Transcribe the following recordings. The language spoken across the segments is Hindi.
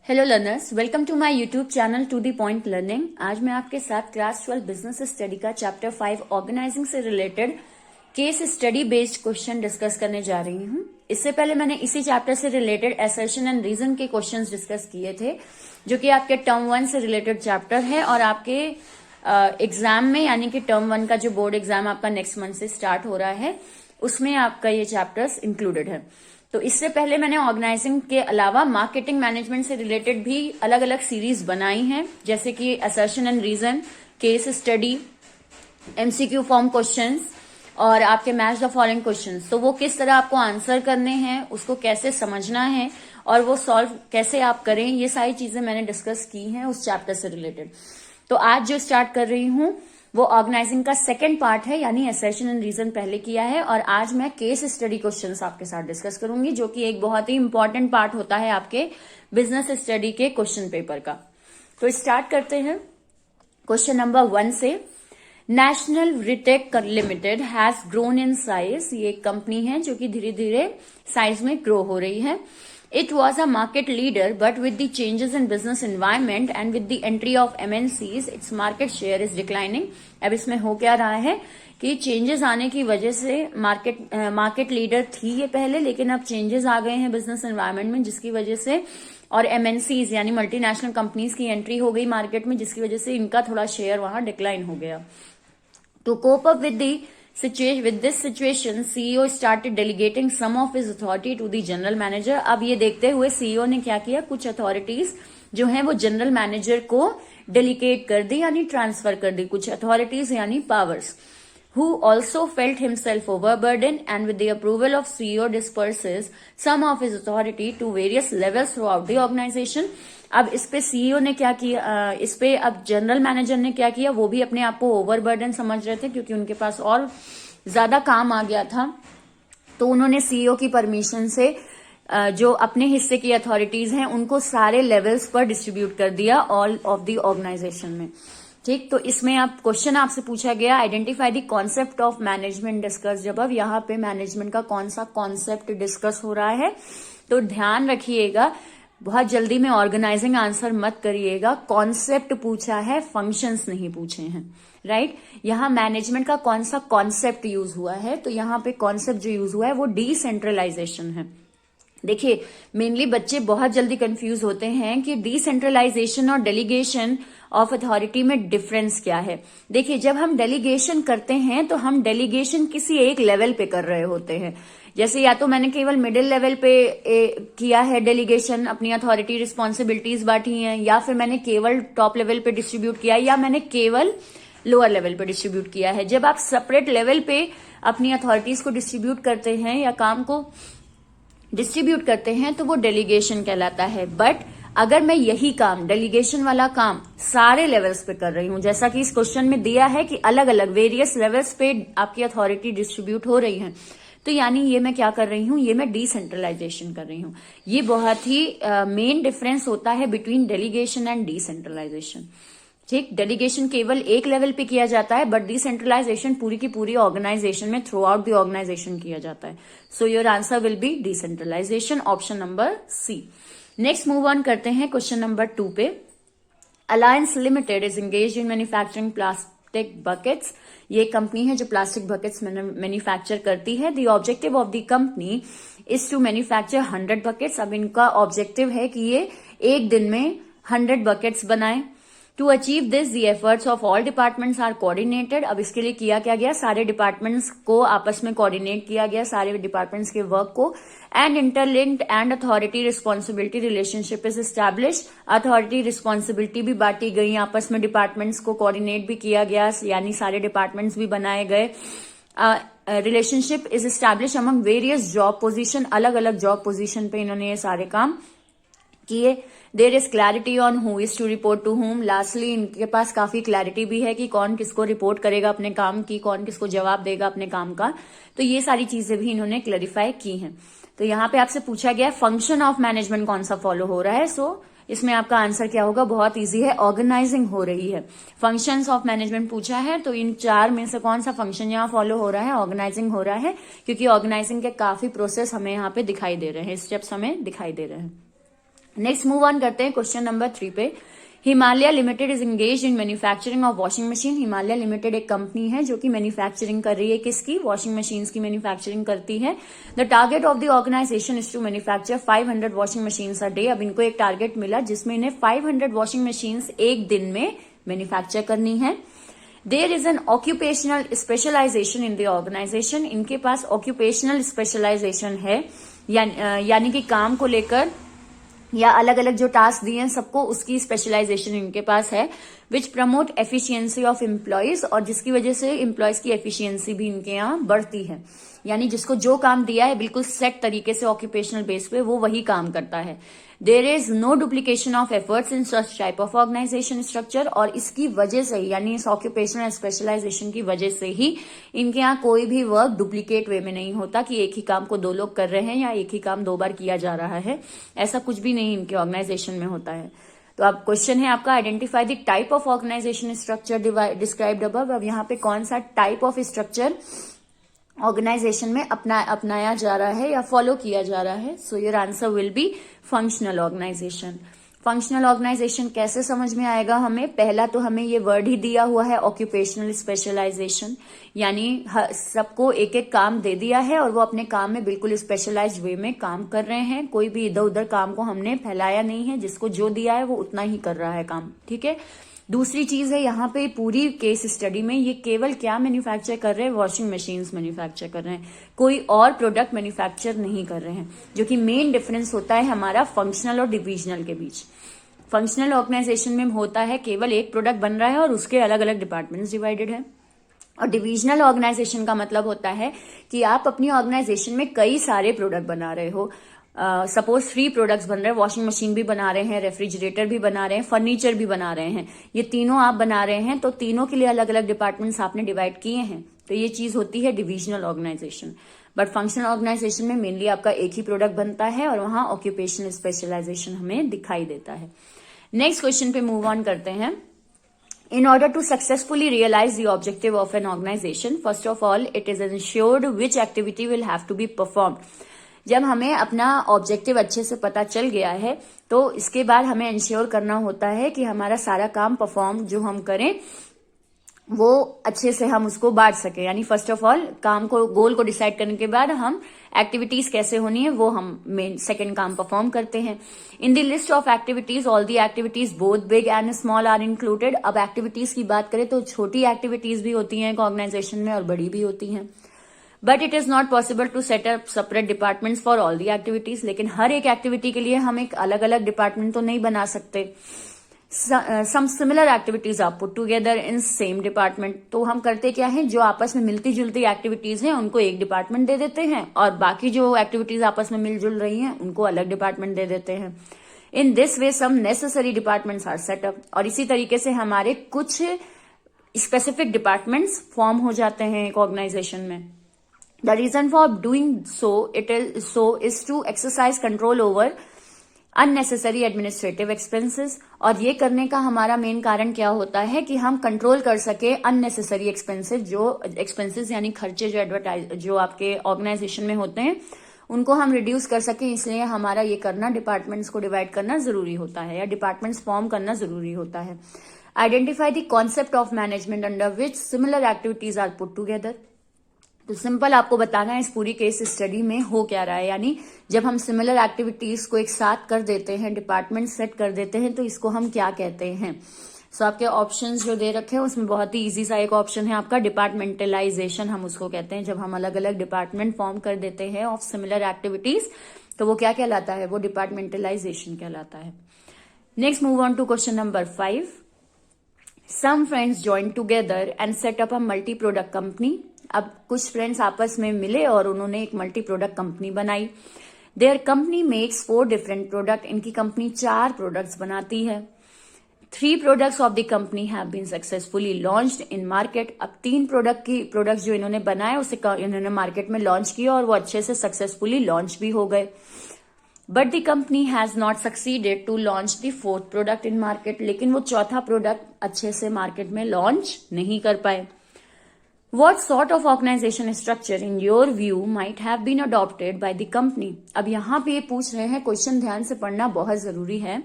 Hello learners, welcome to my YouTube channel to the point learning. आज मैं आपके साथ क्लास 12 बिजनेस स्टडी का चैप्टर 5 ऑर्गेनाइजिंग से related case study based question discuss करने जा रही हूँ। इससे पहले मैंने इसी चैप्टर से रिलेटेड असर्शन एंड रीजन के क्वेश्चंस डिस्कस किए थे, जो कि आपके टर्म 1 से रिलेटेड चैप्टर है और आपके एग्जाम में यानी कि टर्म 1 का जो बोर्ड एग्जाम आपका नेक्स्ट मंथ से स्टार्ट हो रहा है उसमें आपका ये चैप्टर्स इंक्लूडेड है। तो इससे पहले मैंने ऑर्गेनाइजिंग के अलावा मार्केटिंग मैनेजमेंट से रिलेटेड भी अलग अलग सीरीज बनाई हैं, जैसे कि assertion and reason, case study, MCQ form questions और आपके मैच द फॉलोइंग क्वेश्चंस। तो वो किस तरह आपको आंसर करने हैं, उसको कैसे समझना है और वो सॉल्व कैसे आप करें, ये सारी चीजें मैंने डिस्कस की हैं उस चैप्टर से रिलेटेड। तो आज जो स्टार्ट कर रही हूं वो ऑर्गेनाइजिंग का सेकंड पार्ट है, यानी असर्शन एंड रीजन पहले किया है और आज मैं केस स्टडी क्वेश्चंस आपके साथ डिस्कस करूंगी, जो कि एक बहुत ही इंपॉर्टेंट पार्ट होता है आपके बिजनेस स्टडी के क्वेश्चन पेपर का। तो स्टार्ट करते हैं क्वेश्चन नंबर 1 से। National retake limited has grown in size. ये एक कंपनी है जो कि धीरे धीरे साइज में ग्रो हो रही है। It was a market leader, but with the changes in business environment and with the entry of MNCs, its market share is declining. अब इसमें हो क्या रहा है कि चेंजेस आने की वजह से मार्केट लीडर थी ये पहले, लेकिन अब चेंजेस आ गए हैं बिजनेस एनवायरनमेंट में, जिसकी वजह से और MNCs यानी मल्टीनेशनल कंपनीज की एंट्री हो गई मार्केट में, जिसकी वजह से इनका थोड़ा शेयर वहां डिक्लाइन हो गया। To cope up with this situation, CEO started delegating some of his authority to the general manager. अब ये देखते हुए CEO ने क्या किया, कुछ अथॉरिटीज जो हैं वो जनरल मैनेजर को डेलीगेट कर दी यानी ट्रांसफर कर दी, कुछ अथॉरिटीज यानी powers. Who also felt himself overburdened and with the approval of CEO disperses some of his authority to various levels throughout the organization. अब इस पे सीईओ ने क्या किया, इस पे अब जनरल मैनेजर ने क्या किया, वो भी अपने आप को ओवरबर्डन समझ रहे थे क्योंकि उनके पास और ज्यादा काम आ गया था। तो उन्होंने सीईओ की परमिशन से जो अपने हिस्से की अथॉरिटीज हैं उनको सारे लेवल्स पर डिस्ट्रीब्यूट कर दिया ऑल ऑफ द ऑर्गेनाइजेशन में। ठीक, तो इसमें आप क्वेश्चन आपसे पूछा गया identify the concept of management discuss. जब अब यहाँ पे मैनेजमेंट का कौन सा कॉन्सेप्ट डिस्कस हो रहा है तो ध्यान रखिएगा, बहुत जल्दी में ऑर्गेनाइजिंग आंसर मत करिएगा। कॉन्सेप्ट पूछा है, फंक्शंस नहीं पूछे हैं, राइट। यहाँ मैनेजमेंट का कौन सा कॉन्सेप्ट यूज हुआ है, तो यहाँ पे कॉन्सेप्ट जो यूज हुआ है वो डिसेंट्रलाइजेशन है। देखिए, मेनली बच्चे बहुत जल्दी कंफ्यूज होते हैं कि डिसेंट्रलाइजेशन और डेलीगेशन ऑफ अथॉरिटी में डिफरेंस क्या है। देखिए, जब हम डेलीगेशन करते हैं तो हम डेलीगेशन किसी एक लेवल पे कर रहे होते हैं। जैसे या तो मैंने केवल मिडिल लेवल पे किया है डेलीगेशन, अपनी अथॉरिटी रिस्पॉन्सिबिलिटीज बांटी हैं, या फिर मैंने केवल टॉप लेवल पे डिस्ट्रीब्यूट किया, या मैंने केवल लोअर लेवल पे डिस्ट्रीब्यूट किया है। जब आप सेपरेट लेवल पे अपनी अथॉरिटीज को डिस्ट्रीब्यूट करते हैं या काम को डिस्ट्रीब्यूट करते हैं तो वो डेलीगेशन कहलाता है। बट अगर मैं यही काम, डेलीगेशन वाला काम सारे लेवल्स पे कर रही हूं, जैसा कि इस क्वेश्चन में दिया है कि अलग अलग वेरियस लेवल्स पे आपकी अथॉरिटी डिस्ट्रीब्यूट हो रही है, तो यानी ये मैं क्या कर रही हूं, ये मैं डिसेंट्रलाइजेशन कर रही हूं। ये बहुत ही मेन डिफरेंस होता है बिटवीन डेलीगेशन एंड डिसेंट्रलाइजेशन। ठीक, डेलीगेशन केवल एक लेवल पे किया जाता है, बट डिसेंट्रलाइजेशन पूरी की पूरी ऑर्गेनाइजेशन में थ्रू आउट द ऑर्गेनाइजेशन किया जाता है। So your answer will be decentralisation, option number C. Next move on करते हैं क्वेश्चन नंबर 2 पे। Alliance limited is engaged in manufacturing plastic buckets. ये कंपनी है जो प्लास्टिक बकेट्स मैन्युफैक्चर करती है। The objective of the company is to manufacture 100 buckets. अब इनका ऑब्जेक्टिव है कि ये एक दिन में 100 बकेट्स बनाए। To achieve this the efforts of all departments are coordinated. अब इसके लिए किया क्या गया, सारे डिपार्टमेंट्स को आपस में कोऑर्डिनेट किया गया, सारे डिपार्टमेंट्स के वर्क को। And interlinked and authority responsibility relationship is establish. Authority responsibility भी बांटी गई, आपस में डिपार्टमेंट्स को कोऑर्डिनेट भी किया गया, यानी सारे डिपार्टमेंट्स भी बनाए गए। Relationship is establish among various job position. अलग अलग जॉब पोजीशन पे इन्होंने ये सारे काम किए। There is clarity on who is to report to whom. Lastly इनके पास काफी क्लैरिटी भी है कि कौन किसको रिपोर्ट करेगा अपने काम की, कौन किसको जवाब देगा अपने काम का। तो ये सारी चीजें भी इन्होंने क्लैरिफाई की हैं। तो यहाँ पे आपसे पूछा गया फंक्शन ऑफ मैनेजमेंट कौन सा फॉलो हो रहा है। सो इसमें आपका आंसर क्या होगा, बहुत इजी है, ऑर्गेनाइजिंग हो रही है। फंक्शंस ऑफ मैनेजमेंट पूछा है तो इन 4 में से कौन सा फंक्शन यहाँ फॉलो हो रहा है, ऑर्गेनाइजिंग हो रहा है, क्योंकि ऑर्गेनाइजिंग के काफी प्रोसेस हमें यहाँ पे दिखाई दे रहे हैं, स्टेप्स हमें दिखाई दे रहे हैं। नेक्स्ट मूव ऑन करते हैं क्वेश्चन नंबर 3 पे। Himalaya limited is engage in manufacturing of washing machine. Himalaya limited एक कंपनी है जो कि मैन्युफैक्चरिंग कर रही है, किसकी? वॉशिंग मशीन्स की मैन्युफैक्चरिंग करती है। The target of the organisation is to manufacture 500 washing machines a day. अब इनको एक टारगेट मिला जिसमें इन्हें 500 वॉशिंग मशीन्स एक दिन में मैन्युफैक्चर करनी है। There is an occupational specialisation in the organisation. इनके पास ऑक्यूपेशनल स्पेशलाइजेशन है, यानी कि काम को लेकर या अलग अलग जो टास्क दिए हैं सबको उसकी स्पेशलाइजेशन इनके पास है। विच प्रमोट एफिशिएंसी ऑफ एम्प्लॉयज, और जिसकी वजह से एम्प्लॉयज की एफिशिएंसी भी इनके यहाँ बढ़ती है। यानी जिसको जो काम दिया है बिल्कुल सेट तरीके से ऑक्यूपेशनल बेस पे वो वही काम करता है। There is no duplication of efforts in such type of organisation structure, और इसकी वजह से ही यानी इस ऑक्यूपेशनल स्पेशलाइजेशन की वजह से ही इनके यहाँ कोई भी वर्क डुप्लीकेट वे में नहीं होता कि एक ही काम को दो लोग कर रहे हैं या एक ही काम 2 बार किया जा रहा है। ऐसा कुछ भी नहीं इनके ऑर्गेनाइजेशन में होता है। तो अब क्वेश्चन है आपका, identify the type of organisation structure described above. अब यहाँ पे कौन सा टाइप ऑफ स्ट्रक्चर ऑर्गेनाइजेशन में अपनाया जा रहा है या फॉलो किया जा रहा है? So your answer will be functional organisation. Functional organisation कैसे समझ में आएगा हमें? पहला तो हमें ये वर्ड ही दिया हुआ है ऑक्यूपेशनल स्पेशलाइजेशन, यानी सबको एक एक काम दे दिया है और वो अपने काम में बिल्कुल स्पेशलाइज्ड वे में काम कर रहे हैं। कोई भी इधर उधर काम को हमने फैलाया नहीं है, जिसको जो दिया है वो उतना ही कर रहा है काम, ठीक है। दूसरी चीज है यहाँ पे पूरी केस स्टडी में ये केवल क्या मैन्युफैक्चर कर रहे हैं? वॉशिंग मशीन्स मैन्युफैक्चर कर रहे हैं, कोई और प्रोडक्ट मैन्युफैक्चर नहीं कर रहे हैं, जो कि मेन डिफरेंस होता है हमारा फंक्शनल और डिविजनल के बीच। फंक्शनल ऑर्गेनाइजेशन में होता है केवल एक प्रोडक्ट बन रहा है और उसके अलग अलग डिपार्टमेंट्स डिवाइडेड है। और डिविजनल ऑर्गेनाइजेशन का मतलब होता है कि आप अपनी ऑर्गेनाइजेशन में कई सारे प्रोडक्ट बना रहे हो। सपोज 3 प्रोडक्ट्स बन रहे हैं, वॉशिंग मशीन भी बना रहे हैं, रेफ्रिजरेटर भी बना रहे हैं, फर्नीचर भी बना रहे हैं। ये तीनों आप बना रहे हैं तो तीनों के लिए अलग अलग डिपार्टमेंट्स आपने डिवाइड किए हैं, तो ये चीज होती है divisional organisation. But functional organisation में मेनली आपका एक ही प्रोडक्ट बनता है और वहां ऑक्यूपेशनल स्पेशलाइजेशन हमें दिखाई देता है। नेक्स्ट क्वेश्चन पे मूव ऑन करते हैं। In order to successfully realize the objective of an organization, first of all, it is ensured which activity will have to be performed. जब हमें अपना ऑब्जेक्टिव अच्छे से पता चल गया है तो इसके बाद हमें इंश्योर करना होता है कि हमारा सारा काम परफॉर्म जो हम करें वो अच्छे से हम उसको बांट सके। यानी फर्स्ट ऑफ ऑल काम को, गोल को डिसाइड करने के बाद हम एक्टिविटीज कैसे होनी है वो हम मेन सेकंड काम परफॉर्म करते हैं। In the list of activities all the activities both big and small are included. अब एक्टिविटीज की बात करें तो छोटी एक्टिविटीज भी होती हैं एक ऑर्गेनाइजेशन में और बड़ी भी होती हैं। But it is not possible to set up separate departments for all the activities. लेकिन हर एक एक्टिविटी के लिए हम एक अलग अलग डिपार्टमेंट तो नहीं बना सकते। Some similar activities are put together in same department. तो हम करते क्या है, जो आपस में मिलती जुलती एक्टिविटीज हैं उनको एक डिपार्टमेंट दे देते हैं और बाकी जो एक्टिविटीज आपस में मिलजुल रही हैं उनको अलग डिपार्टमेंट दे देते हैं। In this way some necessary departments are set up. और इसी तरीके से हमारे कुछ स्पेसिफिक डिपार्टमेंट्स फॉर्म हो जाते हैं एक ऑर्गेनाइजेशन में। The reason for doing so is to exercise control over unnecessary administrative expenses। और ये करने का हमारा मेन कारण क्या होता है कि हम कंट्रोल कर सके unnecessary expenses, जो expenses यानी खर्चे जो आपके ऑर्गेनाइजेशन में होते हैं उनको हम रिड्यूस कर सके। इसलिए हमारा ये करना, डिपार्टमेंट्स को डिवाइड करना जरूरी होता है या डिपार्टमेंट्स फॉर्म करना जरूरी होता है। Identify the concept of management under which similar activities are put together. तो सिंपल आपको बताना है इस पूरी केस स्टडी में हो क्या रहा है। यानी जब हम सिमिलर एक्टिविटीज को एक साथ कर देते हैं, डिपार्टमेंट सेट कर देते हैं, तो इसको हम क्या कहते हैं। सो आपके ऑप्शंस जो दे रखे हैं उसमें बहुत ही इजी सा एक ऑप्शन है आपका डिपार्टमेंटलाइजेशन, हम उसको कहते हैं। जब हम अलग अलग डिपार्टमेंट फॉर्म कर देते हैं ऑफ सिमिलर एक्टिविटीज तो वो क्या कहलाता है, वो डिपार्टमेंटलाइजेशन कहलाता है। Next move on to question number 5। Some friends join together and set up a multi product company. अब कुछ फ्रेंड्स आपस में मिले और उन्होंने एक मल्टी प्रोडक्ट कंपनी बनाई। Their company makes 4 different product. इनकी कंपनी 4 प्रोडक्ट्स बनाती है। 3 products of the company have been successfully launched in market. अब 3 प्रोडक्ट्स जो इन्होंने बनाए उसे इन्होंने मार्केट में लॉन्च किया और वो अच्छे से सक्सेसफुली लॉन्च भी हो गए। But the company has not succeeded to launch the 4th product in market. लेकिन वो चौथा प्रोडक्ट अच्छे से मार्केट में लॉन्च नहीं कर पाए। What sort of organization structure in your view might have been adopted by the company? अब यहाँ पे ये पूछ रहे हैं, क्वेश्चन ध्यान से पढ़ना बहुत जरूरी है।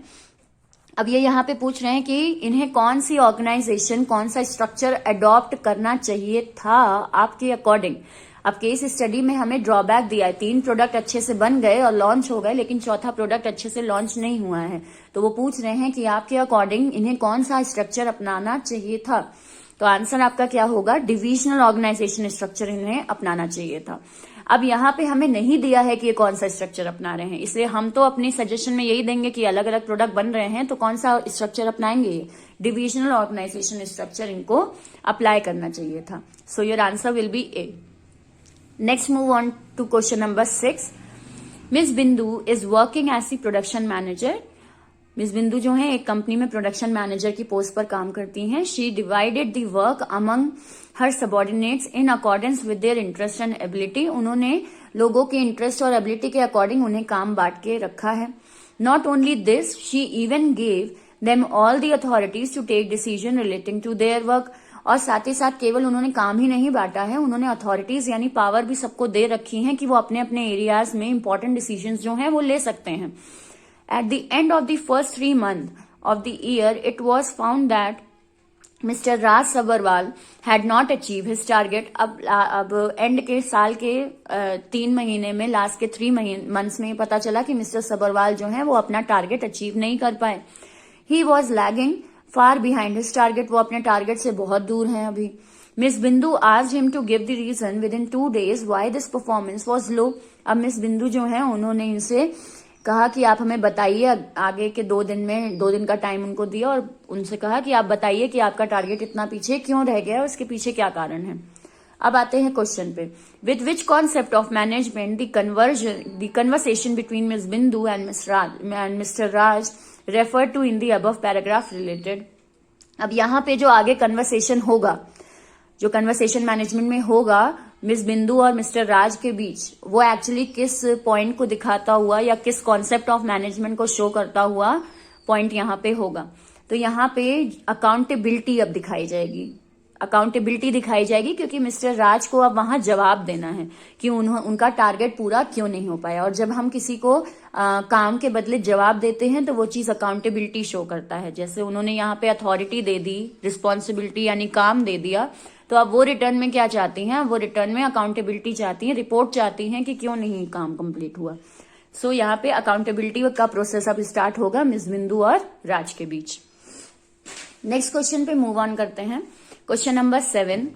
अब ये यहाँ पे पूछ रहे हैं कि इन्हें कौन सी ऑर्गेनाइजेशन, कौन सा स्ट्रक्चर अडॉप्ट करना चाहिए था आपके अकॉर्डिंग। अब केस स्टडी में हमें ड्रॉबैक दिया है, 3 प्रोडक्ट अच्छे से बन गए और लॉन्च हो गए, लेकिन चौथा प्रोडक्ट अच्छे से लॉन्च नहीं हुआ है। तो वो पूछ रहे हैं कि आपके अकॉर्डिंग इन्हें कौन सा स्ट्रक्चर अपनाना चाहिए था। तो आंसर आपका क्या होगा, डिविजनल ऑर्गेनाइजेशन स्ट्रक्चर इन्हें अपनाना चाहिए था। अब यहाँ पे हमें नहीं दिया है कि ये कौन सा स्ट्रक्चर अपना रहे हैं, इसलिए हम तो अपनी सजेशन में यही देंगे कि अलग अलग प्रोडक्ट बन रहे हैं तो कौन सा स्ट्रक्चर अपनाएंगे, डिविजनल ऑर्गेनाइजेशन स्ट्रक्चर इनको अप्लाई करना चाहिए था। So your answer will be A. Next move on to question number 6। Miss Bindu is working as the production manager. Miss Bindu जो है एक कंपनी में प्रोडक्शन मैनेजर की पोस्ट पर काम करती हैं। She divided the work among her subordinates in accordance with their interest and ability. उन्होंने लोगों के इंटरेस्ट और एबिलिटी के अकॉर्डिंग उन्हें काम बांट के रखा है। Not only this, she even gave them all the authorities to take decision relating to their work. और साथ ही साथ केवल उन्होंने काम ही नहीं बांटा है, उन्होंने अथॉरिटीज यानी पावर भी सबको दे रखी है कि वो अपने अपने एरियाज में इंपॉर्टेंट डिसीजन जो है वो ले सकते हैं। At the end of the first 3 months of the year, it was found that Mr. Raj Sabharwal had not achieved his target. अब एंड के साल के 3 महीने में, लास्ट के 3 मंथ्स में पता चला कि मिस्टर सबरवाल जो है वो अपना टारगेट अचीव नहीं कर पाए। He was lagging far behind his target. वो अपने टारगेट से बहुत दूर हैं अभी। Miss Bindu asked him to give the reason within 2 days why this performance was low. अब मिस बिंदु जो है उन्होंने इनसे कहा कि आप हमें बताइए, आगे के 2 दिन में 2 दिन का टाइम उनको दिया और उनसे कहा कि आप बताइए कि आपका टारगेट इतना पीछे क्यों रह गया है, उसके पीछे क्या कारण है। अब आते हैं क्वेश्चन पे। With which concept of management the conversation between miss Bindu and mister Raj refer to in the above paragraph related. अब यहाँ पे जो आगे कन्वर्सेशन होगा, जो कन्वर्सेशन मैनेजमेंट में होगा मिस बिंदु और मिस्टर राज के बीच, वो एक्चुअली किस पॉइंट को दिखाता हुआ या किस कॉन्सेप्ट ऑफ मैनेजमेंट को शो करता हुआ पॉइंट यहाँ पे होगा। तो यहाँ पे अकाउंटेबिलिटी अब दिखाई जाएगी, अकाउंटेबिलिटी दिखाई जाएगी क्योंकि मिस्टर राज को अब वहां जवाब देना है कि उनका टारगेट पूरा क्यों नहीं हो पाया। और जब हम किसी को काम के बदले जवाब देते हैं तो वो चीज अकाउंटेबिलिटी शो करता है। जैसे उन्होंने यहाँ पे अथॉरिटी दे दी, रिस्पॉन्सिबिलिटी यानी काम दे दिया, तो अब वो रिटर्न में क्या चाहती हैं, वो रिटर्न में अकाउंटेबिलिटी चाहती हैं, रिपोर्ट चाहती हैं कि क्यों नहीं काम कंप्लीट हुआ। सो यहाँ पे अकाउंटेबिलिटी का प्रोसेस अब स्टार्ट होगा मिस बिंदु और राज के बीच। नेक्स्ट क्वेश्चन पे मूव ऑन करते हैं। Question number 7।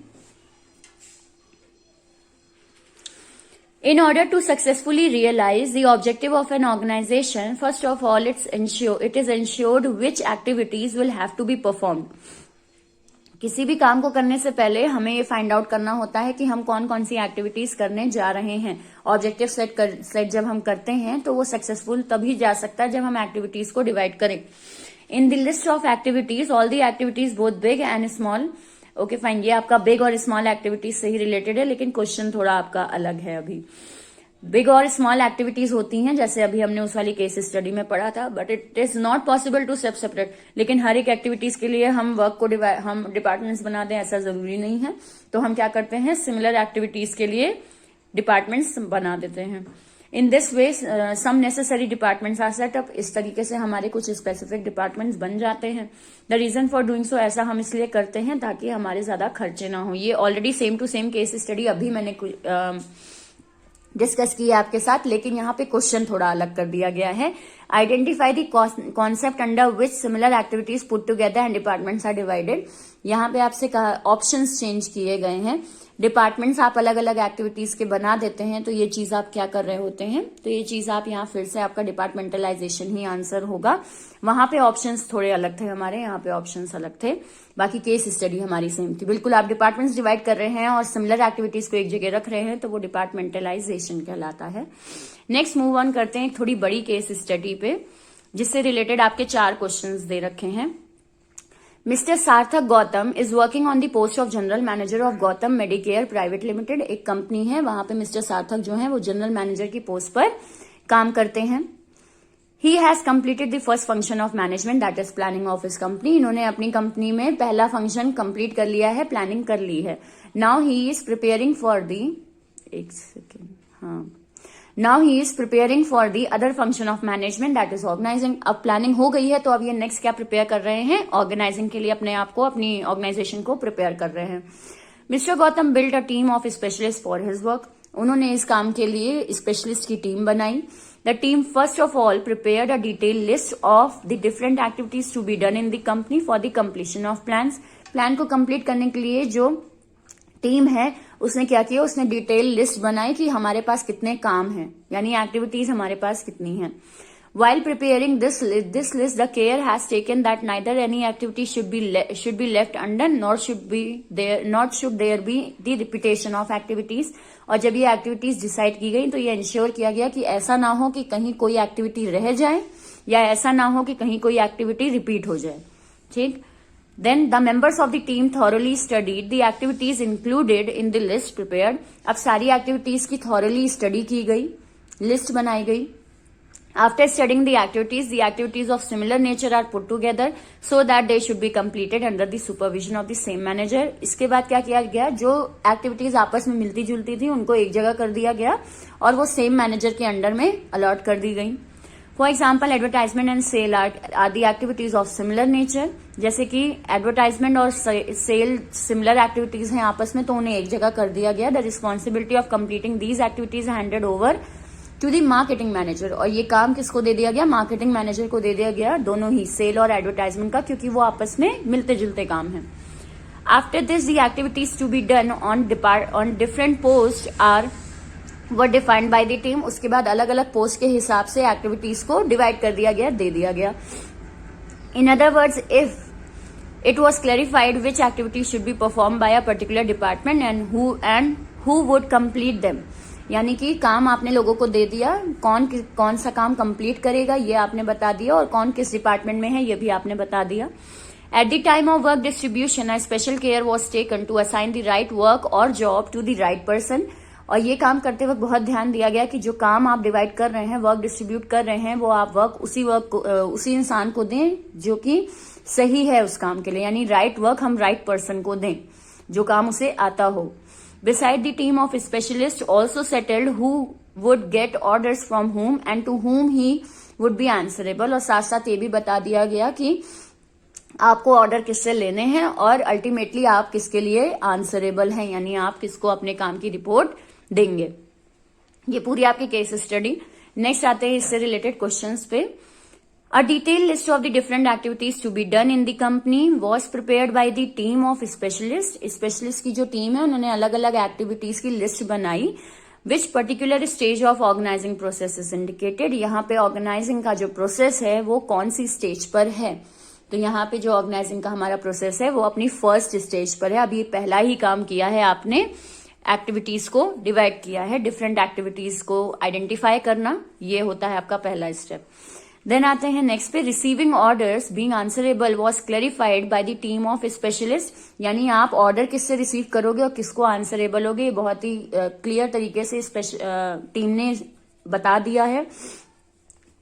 In order to successfully realize the objective of an organization, first of all, it is ensured which activities will have to be performed. किसी भी काम को करने से पहले हमें ये फाइंड आउट करना होता है कि हम कौन कौन सी एक्टिविटीज करने जा रहे हैं। ऑब्जेक्टिव सेट जब हम करते हैं तो वो सक्सेसफुल तभी जा सकता है जब हम एक्टिविटीज को डिवाइड करें। इन the list of activities, all the activities both big and small. Okay fine, ये आपका बिग और स्मॉल एक्टिविटीज से ही रिलेटेड है, लेकिन क्वेश्चन थोड़ा आपका अलग है। अभी बिग और स्मॉल एक्टिविटीज होती हैं, जैसे अभी हमने उस वाली केस स्टडी में पढ़ा था, but it is not possible to separate. लेकिन हर एक एक्टिविटीज के लिए हम वर्क को हम डिपार्टमेंट्स बना दें, ऐसा जरूरी नहीं है। तो हम क्या करते हैं, सिमिलर एक्टिविटीज के लिए डिपार्टमेंट्स बना देते हैं। In this way some necessary departments are set up. इस तरीके से हमारे कुछ स्पेसिफिक डिपार्टमेंट्स बन जाते हैं। The reason for doing so, ऐसा हम इसलिए करते हैं ताकि हमारे ज्यादा खर्चे ना हो। ये already same to same case study अभी मैंने डिस्कस किया आपके साथ, लेकिन यहाँ पे क्वेश्चन थोड़ा अलग कर दिया गया है। Identify the concept under which similar activities put together and departments are divided. यहाँ पे आपसे कहा ऑप्शंस चेंज किए गए हैं। डिपार्टमेंट्स आप अलग अलग एक्टिविटीज के बना देते हैं, तो ये चीज आप क्या कर रहे होते हैं, तो ये चीज आप यहाँ फिर से आपका डिपार्टमेंटलाइजेशन ही आंसर होगा। वहां पे ऑप्शंस थोड़े अलग थे हमारे, यहाँ पे ऑप्शंस अलग थे, बाकी केस स्टडी हमारी सेम थी। बिल्कुल आप डिपार्टमेंट्स डिवाइड कर रहे हैं और सिमिलर एक्टिविटीज को एक जगह रख रहे हैं, तो वो डिपार्टमेंटलाइजेशन कहलाता है। नेक्स्ट मूव ऑन करते हैं एक थोड़ी बड़ी केस स्टडी पे, जिससे रिलेटेड आपके 4 क्वेश्चंस दे रखे हैं। मिस्टर सार्थक Gautam is working on the post of general manager of Gautam Medicare private limited. एक कंपनी है, वहां पे मिस्टर सार्थक जो है वो जनरल मैनेजर की पोस्ट पर काम करते हैं। He has completed the first function of management that is planning of his company. इन्होंने अपनी कंपनी में पहला फंक्शन कंप्लीट कर लिया है, प्लानिंग कर ली है। Now he is preparing for the now he is preparing for the other function of management that is organising. अब प्लानिंग हो गई है तो अब ये नेक्स्ट क्या प्रिपेयर कर रहे हैं, ऑर्गेनाइजिंग के लिए अपने आप को, अपनी ऑर्गेनाइजेशन को प्रिपेयर कर रहे हैं। Mister Gautam build a team of specialist for his work. उन्होंने इस काम के लिए स्पेशलिस्ट की टीम बनाई। The team first of all prepared a detail list of the different activities to be done in the company for the completion of plans. Plan को कंप्लीट करने के लिए जो टीम है उसने क्या किया, उसने डिटेल लिस्ट बनाई कि हमारे पास कितने काम हैं, यानी एक्टिविटीज हमारे पास कितनी हैं। While preparing this list, the care has taken that neither any activity should be left undone, nor should there be the repetition of activities. और जब ये एक्टिविटीज डिसाइड की गई तो ये इंश्योर किया गया कि ऐसा ना हो कि कहीं कोई एक्टिविटी रह जाए या ऐसा ना हो कि कहीं कोई एक्टिविटी रिपीट हो जाए। ठीक। Then the members of the team thoroughly studied the activities included in the list prepared. अब सारी एक्टिविटीज की thoroughly स्टडी की गई, लिस्ट बनाई गई। After studying the activities of similar nature are put together so that they should be completed under the supervision of the same manager. इसके बाद क्या किया गया, जो एक्टिविटीज आपस में मिलती जुलती थी उनको एक जगह कर दिया गया और वो सेम मैनेजर के अंडर में अलॉट कर दी गई। For example advertisement and sale are the activities of similar nature. जैसे कि एडवर्टाइजमेंट और सेल सिमिलर एक्टिविटीज हैं आपस में, तो उन्हें एक जगह कर दिया गया। The responsibility of completing these activities handed over to the marketing manager. और ये काम किसको दे दिया गया, मार्केटिंग मैनेजर को दे दिया गया, दोनों ही सेल और एडवर्टाइजमेंट का, क्योंकि वो आपस में मिलते जुलते काम है। After this the activities to be done on different post were defined by the team. उसके बाद अलग अलग पोस्ट के हिसाब से एक्टिविटीज को डिवाइड कर दिया गया, दे दिया गया। In other words, if it was clarified which activities should be performed by a particular department and who would complete them. यानी कि काम आपने लोगों को दे दिया, कौन सा काम कंप्लीट करेगा ये आपने बता दिया और कौन किस डिपार्टमेंट में है ये भी आपने बता दिया। At the time of work distribution, a special care was taken to assign the right work or job to the right person. और ये काम करते वक्त बहुत ध्यान दिया गया कि जो काम आप डिवाइड कर रहे हैं, वर्क डिस्ट्रीब्यूट कर रहे हैं, वो आप उसी इंसान को दें जो कि सही है उस काम के लिए, यानी राइट वर्क हम राइट पर्सन को दें जो काम उसे आता हो। Beside the team of specialists also settled who would get orders from whom and to whom he would be answerable. और साथ साथ ये भी बता दिया गया कि आपको ऑर्डर किससे लेने हैं और अल्टीमेटली आप किसके लिए आंसरेबल हैं, यानी आप किसको अपने काम की रिपोर्ट देंगे। ये पूरी आपकी केस स्टडी। नेक्स्ट आते हैं इससे रिलेटेड क्वेश्चंस पे। A detailed list of the different activities to be done in the company was prepared by the team of specialists. Specialist की जो टीम है उन्होंने अलग अलग एक्टिविटीज की लिस्ट बनाई। Which particular stage of organizing process is indicated? यहाँ पे ऑर्गेनाइजिंग का जो प्रोसेस है वो कौन सी स्टेज पर है, तो यहाँ पे जो ऑर्गेनाइजिंग का हमारा प्रोसेस है वो अपनी फर्स्ट स्टेज पर है। अभी पहला ही काम किया है आपने, एक्टिविटीज को डिवाइड किया है, डिफरेंट एक्टिविटीज को आइडेंटिफाई करना, ये होता है आपका पहला स्टेप। देन आते हैं नेक्स्ट पे, receiving orders being answerable was clarified bye the team of specialist. यानी आप ऑर्डर किससे रिसीव करोगे और किसको आंसरेबल होगे, बहुत ही क्लियर तरीके से टीम ने बता दिया है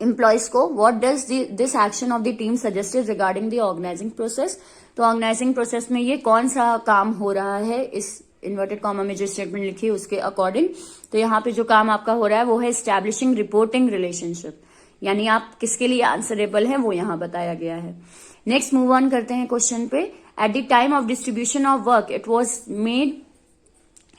एम्प्लॉयज को। What does this action of the team suggested regarding the organising process. तो ऑर्गेनाइजिंग प्रोसेस में ये कौन सा काम हो रहा है, इस इन्वर्टेड कॉमा में जो स्टेटमेंट लिखी है उसके अकॉर्डिंग। तो यहाँ पे जो काम आपका हो रहा है वो है एस्टैब्लिशिंग रिपोर्टिंग रिलेशनशिप, यानी आप किसके लिए आंसरेबल हैं वो यहाँ बताया गया है। नेक्स्ट मूव ऑन करते हैं क्वेश्चन पे। At the time of distribution of work it was made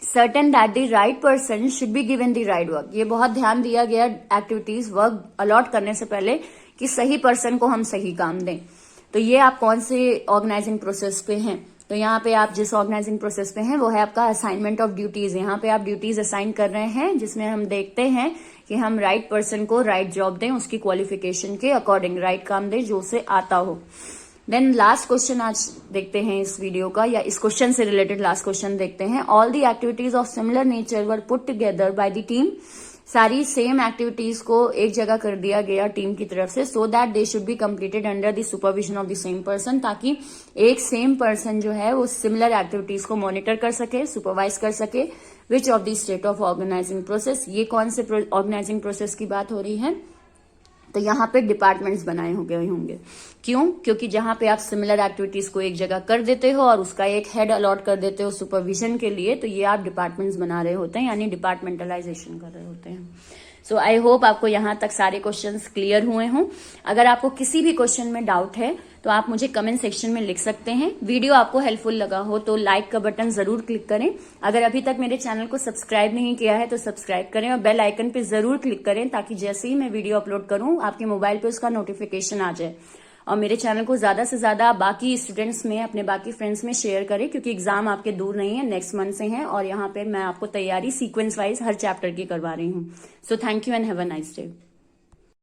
certain that the right person should be given the right work. ये बहुत ध्यान दिया गया एक्टिविटीज वर्क अलॉट करने से पहले कि सही पर्सन को हम सही काम दें। तो ये आप कौन से ऑर्गेनाइजिंग प्रोसेस पे हैं, तो यहाँ पे आप जिस ऑर्गेनाइजिंग प्रोसेस पे हैं वो है आपका असाइनमेंट ऑफ ड्यूटीज। यहाँ पे आप ड्यूटीज असाइन कर रहे हैं जिसमें हम देखते हैं कि हम राइट पर्सन को राइट जॉब दें, उसकी क्वालिफिकेशन के अकॉर्डिंग राइट काम दें जो उसे आता हो। देन लास्ट क्वेश्चन आज देखते हैं इस वीडियो का, या इस क्वेश्चन से रिलेटेड लास्ट क्वेश्चन देखते हैं। All the activities of similar nature were put together by the team. सारी सेम एक्टिविटीज को एक जगह कर दिया गया टीम की तरफ से, so that they should be completed under the supervision of the same person, ताकि एक सेम पर्सन जो है वो सिमिलर एक्टिविटीज को मॉनिटर कर सके, सुपरवाइज कर सके। Which of the state of organising process, ये कौन से ऑर्गेनाइजिंग प्रोसेस की बात हो रही है, तो यहाँ पे डिपार्टमेंट्स बनाए होंगे। क्यों? क्योंकि जहां पे आप सिमिलर एक्टिविटीज को एक जगह कर देते हो और उसका एक हेड अलॉट कर देते हो सुपरविजन के लिए, तो ये आप डिपार्टमेंट्स बना रहे होते हैं, यानी डिपार्टमेंटलाइजेशन कर रहे होते हैं। सो आई होप आपको यहाँ तक सारे क्वेश्चंस क्लियर हुए हों। अगर आपको किसी भी क्वेश्चन में डाउट है तो आप मुझे कमेंट सेक्शन में लिख सकते हैं। वीडियो आपको हेल्पफुल लगा हो तो लाइक का बटन जरूर क्लिक करें। अगर अभी तक मेरे चैनल को सब्सक्राइब नहीं किया है तो सब्सक्राइब करें और बेल आइकन पे जरूर क्लिक करें, ताकि जैसे ही मैं वीडियो अपलोड करूं आपके मोबाइल पे उसका नोटिफिकेशन आ जाए। और मेरे चैनल को ज्यादा से ज्यादा बाकी स्टूडेंट्स में, अपने बाकी फ्रेंड्स में शेयर करें, क्योंकि एग्जाम आपके दूर नहीं है, नेक्स्ट मंथ से है और यहाँ पे मैं आपको तैयारी सीक्वेंस वाइज हर चैप्टर की करवा रही हूँ। So thank you and have a nice day.